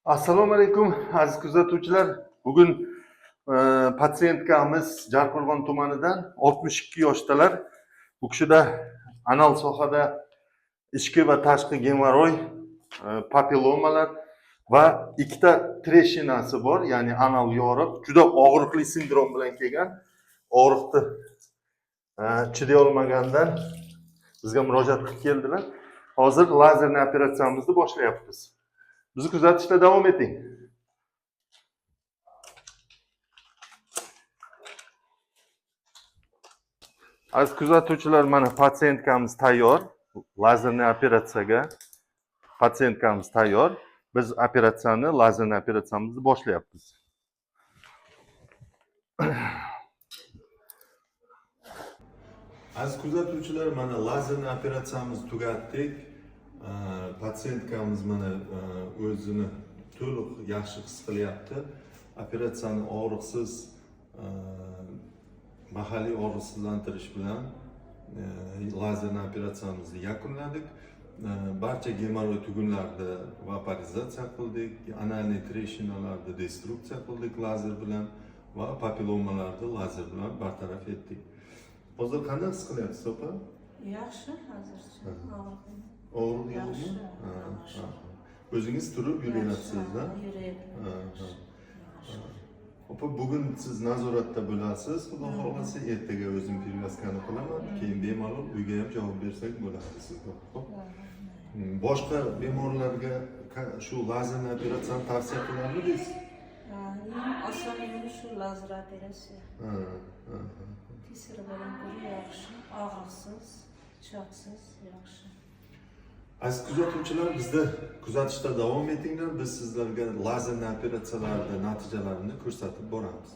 Assalomu alaykum aziz kuzatuvchilar. Bugun patsientkamiz Jarqo'rg'on tumanidan 62 yoshdalar. Bu kishida anal sohada ichki va tashqi gemoroy, papillomalar va ikkita treshinasi bor, ya'ni anal yoriq. Juda og'riqli sindrom bilan kelgan. Og'riqni chiday olmagandan bizga murojaat qilib keldilar. Hozir lazerli operatsiyamizni boshlayapmiz. Bizni kuzatishda davom eting. Aziz kuzatuvchilar, mana patsientkamiz tayyor. Lazerli operatsiyaga patsientkamiz tayyor. Biz lazerli operatsiyamizni boshlayapmiz. Aziz kuzatuvchilar, mana lazerli operatsiyamizni tugatdik. Patsientkamiz mana o'zini to'liq yaxshi his qilyapti. Operatsiyani og'riqsiz mahalliy og'riqsizlantirish bilan lazerli operatsiyamizni yakunladik. Barcha gemoroy tugunlarni vaporizatsiya qildik, analniy treshinalarni destruksiya qildik lazer bilan va papillomalarni lazer bilan bartaraf etdik. Hozir qanday his qilyapsiz, opa? Yaxshi, hozircha. Og'riq yo'qmi? O'zingiz turib yuryapsiz-da? Yuryapman. Opa, bugun siz nazoratda bo'lasiz. Xudo xolasa ertaga o'zim perevazkani qilaman. Keyin bemalol uyga ham javob bersak bo'ladi sizga. Boshqa bemorlarga shu lazerli operatsiyani tavsiya qilamisiz? Oson yo'li shu lazer operatsiya. Kesirlardan ko'ra yaxshi, og'riqsiz, pichoqsiz yaxshi. Aziz kuzatuvchilar, bizni kuzatishda davom etinglar. Biz sizlarga lazerli operatsiyalarning natijalarini ko'rsatib boramiz.